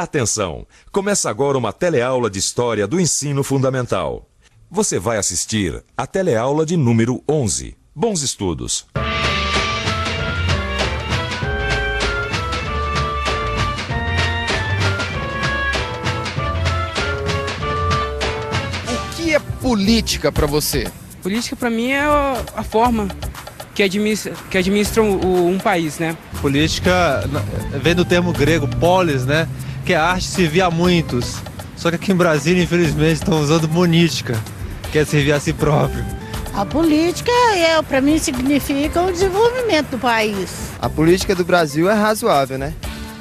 Atenção! Começa agora uma teleaula de História do Ensino Fundamental. Você vai assistir a teleaula de número 11. Bons estudos! O que é política para você? Política para mim é a forma que administra um país, né? Política vem do termo grego, polis, né? Que é a arte de servir a muitos. Só que aqui em Brasília, infelizmente, estão usando monítica, que é servir a si próprio. A política, para mim, significa o desenvolvimento do país. A política do Brasil é razoável, né?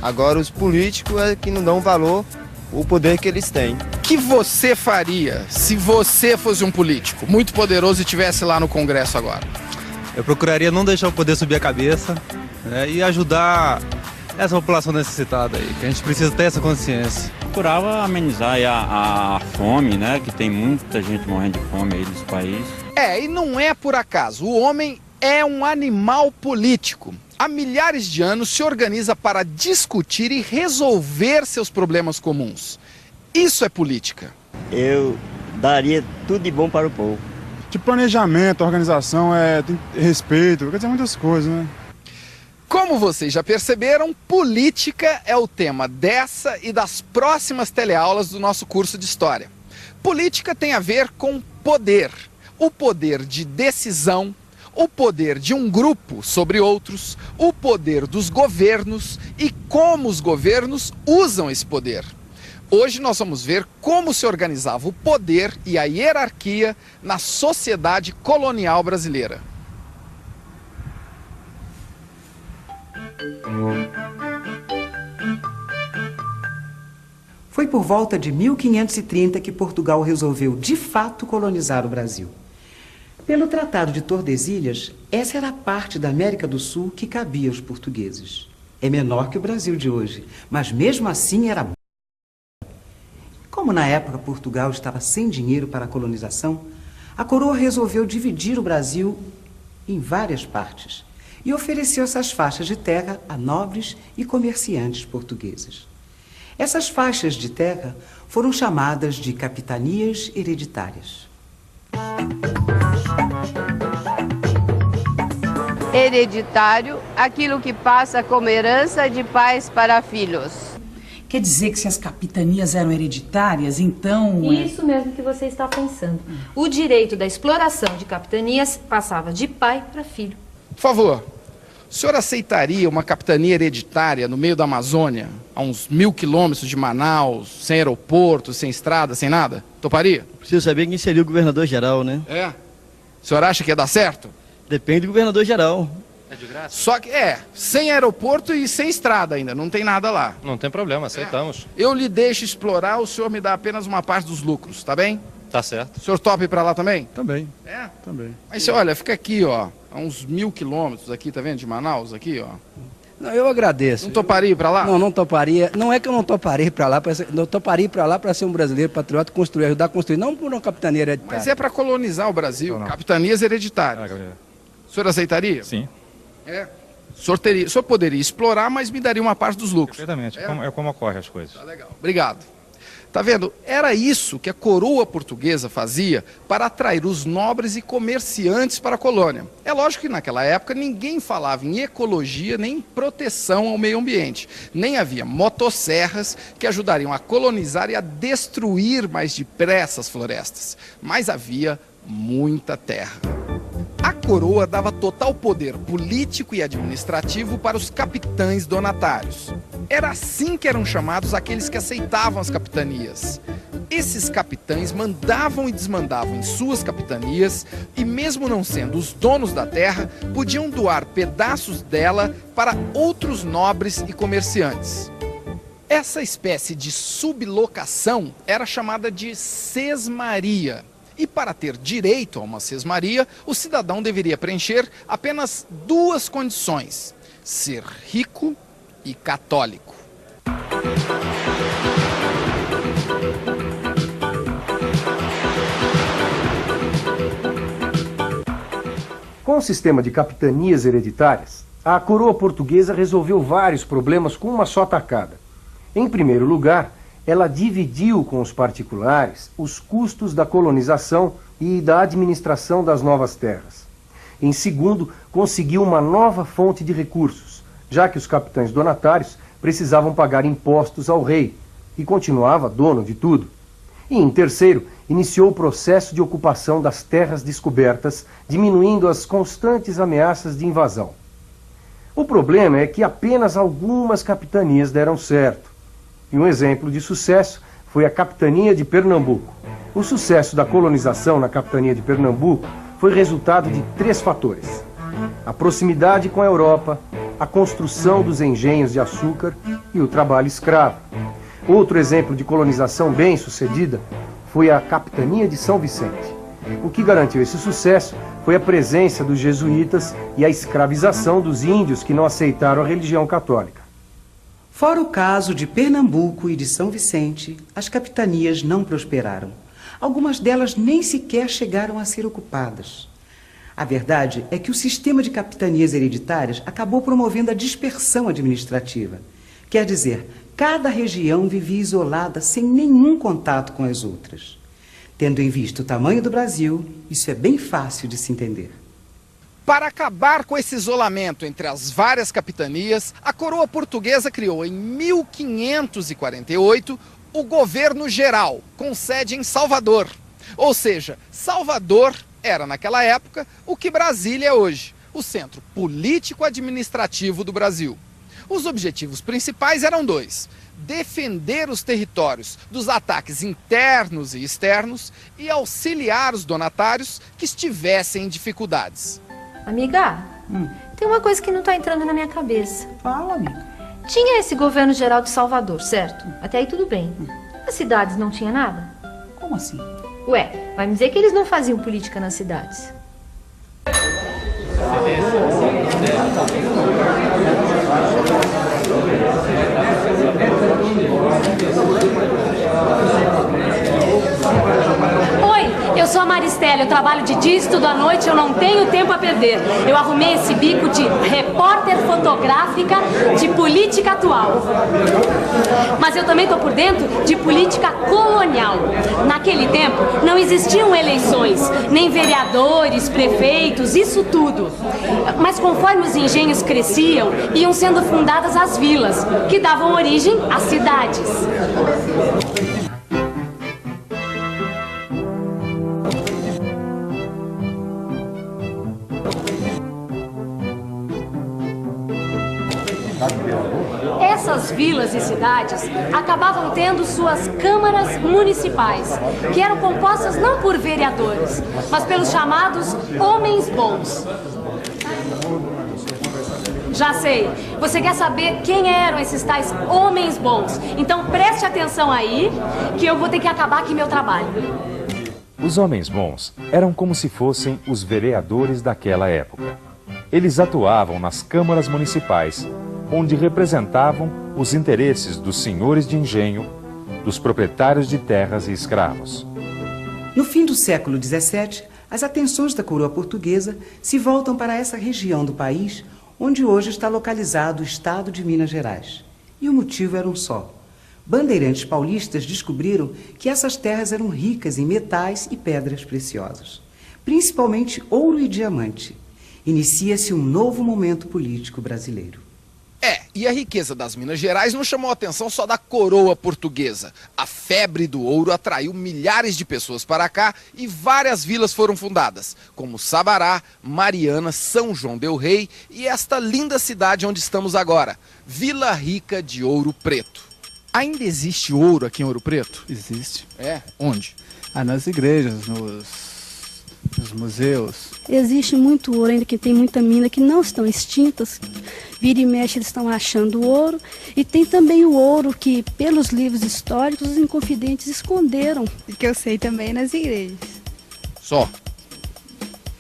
Agora, os políticos é que não dão valor ao poder que eles têm. O que você faria se você fosse um político muito poderoso e estivesse lá no Congresso agora? Eu procuraria não deixar o poder subir a cabeça, né, e ajudar essa população necessitada aí, que a gente precisa ter essa consciência. Procurava amenizar aí a fome, né, que tem muita gente morrendo de fome aí nesse país. E não é por acaso, o homem é um animal político. Há milhares de anos se organiza para discutir e resolver seus problemas comuns. Isso é política. Eu daria tudo de bom para o povo. De planejamento, organização, tem respeito, quer dizer, muitas coisas, né? Como vocês já perceberam, política é o tema dessa e das próximas teleaulas do nosso curso de História. Política tem a ver com poder, o poder de decisão, o poder de um grupo sobre outros, o poder dos governos e como os governos usam esse poder. Hoje nós vamos ver como se organizava o poder e a hierarquia na sociedade colonial brasileira. Foi por volta de 1530 que Portugal resolveu de fato colonizar o Brasil. Pelo Tratado de Tordesilhas, essa era a parte da América do Sul que cabia aos portugueses. É menor que o Brasil de hoje, mas mesmo assim era. Como na época Portugal estava sem dinheiro para a colonização, a coroa resolveu dividir o Brasil em várias partes e ofereceu essas faixas de terra a nobres e comerciantes portugueses. Essas faixas de terra foram chamadas de capitanias hereditárias. Hereditário, aquilo que passa como herança de pais para filhos. Quer dizer que se as capitanias eram hereditárias, então... Isso mesmo que você está pensando. O direito da exploração de capitanias passava de pai para filho. Por favor, o senhor aceitaria uma capitania hereditária no meio da Amazônia, a uns 1000 quilômetros de Manaus, sem aeroporto, sem estrada, sem nada? Toparia? Preciso saber quem seria o governador-geral, né? O senhor acha que ia dar certo? Depende do governador-geral. É de graça? Só que sem aeroporto e sem estrada ainda, não tem nada lá. Não tem problema, aceitamos. Eu lhe deixo explorar, o senhor me dá apenas uma parte dos lucros, tá bem? Tá certo. O senhor topa ir pra lá também? Também. Também. Mas olha, fica aqui, ó, a uns 1000 quilômetros aqui, tá vendo, de Manaus, aqui, ó. Não, eu agradeço. Não toparia ir pra lá? Não, não toparia. Não é que eu não toparia ir pra lá, eu toparia ir pra lá para ser um brasileiro patriota, construir, ajudar a construir, não por uma capitania hereditária. Mas é pra colonizar o Brasil, capitanias hereditárias. O senhor aceitaria? Sim. O senhor poderia explorar, mas me daria uma parte dos lucros. Perfeitamente, é como ocorrem as coisas. Tá legal, obrigado. Tá vendo? Era isso que a coroa portuguesa fazia para atrair os nobres e comerciantes para a colônia. É lógico que naquela época ninguém falava em ecologia nem em proteção ao meio ambiente. Nem havia motosserras que ajudariam a colonizar e a destruir mais depressa as florestas. Mas havia muita terra. A coroa dava total poder político e administrativo para os capitães donatários. Era assim que eram chamados aqueles que aceitavam as capitanias. Esses capitães mandavam e desmandavam em suas capitanias e, mesmo não sendo os donos da terra, podiam doar pedaços dela para outros nobres e comerciantes. Essa espécie de sublocação era chamada de sesmaria. E para ter direito a uma sesmaria, o cidadão deveria preencher apenas 2 condições: ser rico e católico. Com o sistema de capitanias hereditárias, a coroa portuguesa resolveu vários problemas com uma só tacada. Em primeiro lugar, ela dividiu com os particulares os custos da colonização e da administração das novas terras. Em segundo, conseguiu uma nova fonte de recursos, já que os capitães donatários precisavam pagar impostos ao rei, que continuava dono de tudo. E em terceiro, iniciou o processo de ocupação das terras descobertas, diminuindo as constantes ameaças de invasão. O problema é que apenas algumas capitanias deram certo. E um exemplo de sucesso foi a capitania de Pernambuco. O sucesso da colonização na capitania de Pernambuco foi resultado de 3 fatores: a proximidade com a Europa, a construção dos engenhos de açúcar e o trabalho escravo. Outro exemplo de colonização bem-sucedida foi a capitania de São Vicente. O que garantiu esse sucesso foi a presença dos jesuítas e a escravização dos índios que não aceitaram a religião católica. Fora o caso de Pernambuco e de São Vicente, as capitanias não prosperaram. Algumas delas nem sequer chegaram a ser ocupadas. A verdade é que o sistema de capitanias hereditárias acabou promovendo a dispersão administrativa. Quer dizer, cada região vivia isolada sem nenhum contato com as outras. Tendo em vista o tamanho do Brasil, isso é bem fácil de se entender. Para acabar com esse isolamento entre as várias capitanias, a coroa portuguesa criou em 1548 o governo geral, com sede em Salvador. Ou seja, Salvador era naquela época o que Brasília é hoje, o centro político-administrativo do Brasil. Os objetivos principais eram 2: defender os territórios dos ataques internos e externos e auxiliar os donatários que estivessem em dificuldades. Amiga, tem uma coisa que não tá entrando na minha cabeça. Fala, amiga. Tinha esse governo geral de Salvador, certo? Até aí tudo bem. As cidades não tinha nada? Como assim? Ué, vai me dizer que eles não faziam política nas cidades. Oi, eu sou a Maristela, eu trabalho de dia, estudo à noite, eu não tenho tempo a perder. Eu arrumei esse bico de repórter fotográfica de política atual. Mas eu também tô por dentro de política colonial. Naquele tempo não existiam eleições, nem vereadores, prefeitos, isso tudo. Mas conforme os engenhos cresciam, iam sendo fundadas as vilas, que davam origem às cidades. Essas vilas e cidades acabavam tendo suas câmaras municipais, que eram compostas não por vereadores, mas pelos chamados homens bons. Já sei, você quer saber quem eram esses tais homens bons? Então preste atenção aí, que eu vou ter que acabar aqui meu trabalho. Os homens bons eram como se fossem os vereadores daquela época. Eles atuavam nas câmaras municipais, onde representavam os interesses dos senhores de engenho, dos proprietários de terras e escravos. No fim do século XVII, as atenções da coroa portuguesa se voltam para essa região do país onde hoje está localizado o estado de Minas Gerais. E o motivo era um só. Bandeirantes paulistas descobriram que essas terras eram ricas em metais e pedras preciosas, principalmente ouro e diamante. Inicia-se um novo momento político brasileiro. E a riqueza das Minas Gerais não chamou a atenção só da coroa portuguesa. A febre do ouro atraiu milhares de pessoas para cá e várias vilas foram fundadas, como Sabará, Mariana, São João del Rei e esta linda cidade onde estamos agora, Vila Rica de Ouro Preto. Ainda existe ouro aqui em Ouro Preto? Existe. É? Onde? Nas igrejas, nos museus. Existe muito ouro ainda, que tem muita mina que não estão extintas. Vira e mexe, eles estão achando ouro. E tem também o ouro que, pelos livros históricos, os inconfidentes esconderam. Que eu sei também nas igrejas. Só?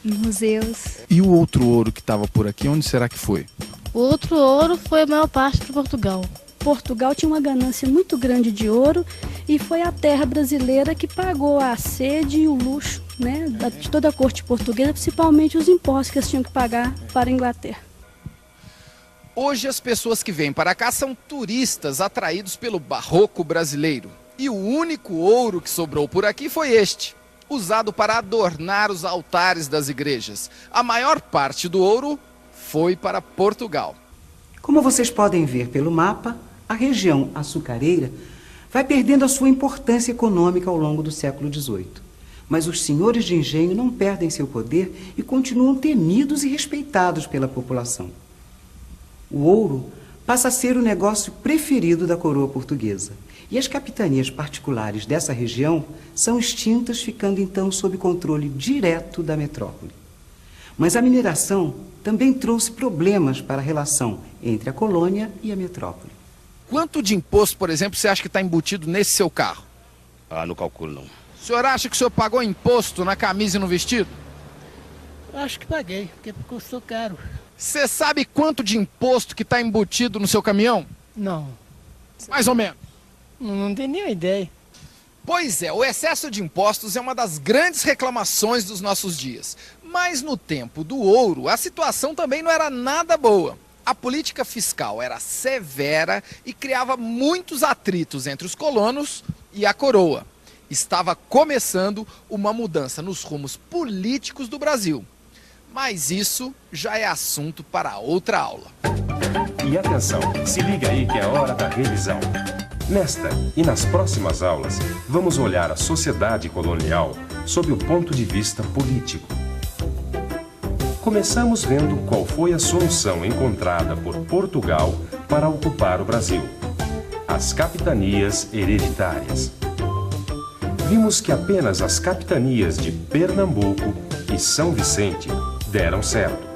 Nos museus. E o outro ouro que estava por aqui, onde será que foi? O outro ouro foi a maior parte para Portugal. Portugal tinha uma ganância muito grande de ouro e foi a terra brasileira que pagou a sede e o luxo, né, de toda a corte portuguesa, principalmente os impostos que eles tinham que pagar para a Inglaterra. Hoje as pessoas que vêm para cá são turistas atraídos pelo barroco brasileiro. E o único ouro que sobrou por aqui foi este, usado para adornar os altares das igrejas. A maior parte do ouro foi para Portugal. Como vocês podem ver pelo mapa, a região açucareira vai perdendo a sua importância econômica ao longo do século XVIII. Mas os senhores de engenho não perdem seu poder e continuam temidos e respeitados pela população. O ouro passa a ser o negócio preferido da coroa portuguesa. E as capitanias particulares dessa região são extintas, ficando então sob controle direto da metrópole. Mas a mineração também trouxe problemas para a relação entre a colônia e a metrópole. Quanto de imposto, por exemplo, você acha que está embutido nesse seu carro? Ah, não calculo não. O senhor acha que o senhor pagou imposto na camisa e no vestido? Acho que paguei, porque custou caro. Você sabe quanto de imposto que está embutido no seu caminhão? Não. Mais ou menos. Não tenho nem ideia. Pois é, o excesso de impostos é uma das grandes reclamações dos nossos dias. Mas no tempo do ouro, a situação também não era nada boa. A política fiscal era severa e criava muitos atritos entre os colonos e a coroa. Estava começando uma mudança nos rumos políticos do Brasil. Mas isso já é assunto para outra aula. E atenção, se liga aí que é hora da revisão. Nesta e nas próximas aulas, vamos olhar a sociedade colonial sob o ponto de vista político. Começamos vendo qual foi a solução encontrada por Portugal para ocupar o Brasil: as capitanias hereditárias. Vimos que apenas as capitanias de Pernambuco e São Vicente deram certo.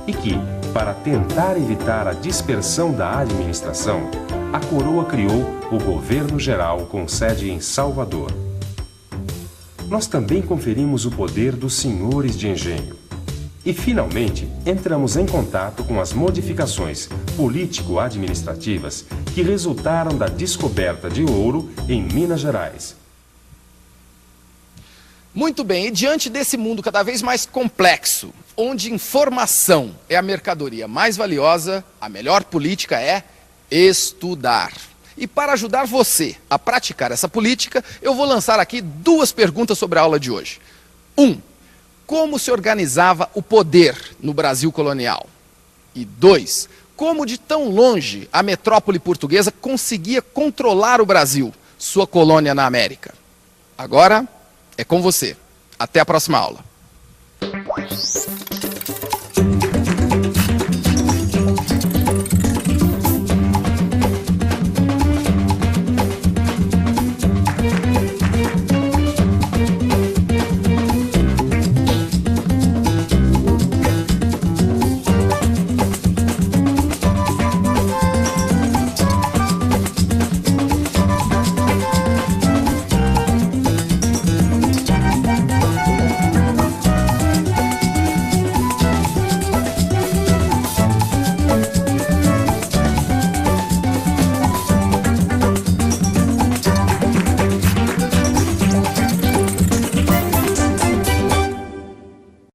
E que, para tentar evitar a dispersão da administração, a coroa criou o Governo Geral com sede em Salvador. Nós também conferimos o poder dos senhores de engenho. E, finalmente, entramos em contato com as modificações político-administrativas que resultaram da descoberta de ouro em Minas Gerais. Muito bem, e diante desse mundo cada vez mais complexo, onde informação é a mercadoria mais valiosa, a melhor política é estudar. E para ajudar você a praticar essa política, eu vou lançar aqui 2 perguntas sobre a aula de hoje. 1. Como se organizava o poder no Brasil colonial? E 2. Como de tão longe a metrópole portuguesa conseguia controlar o Brasil, sua colônia na América? Agora é com você. Até a próxima aula.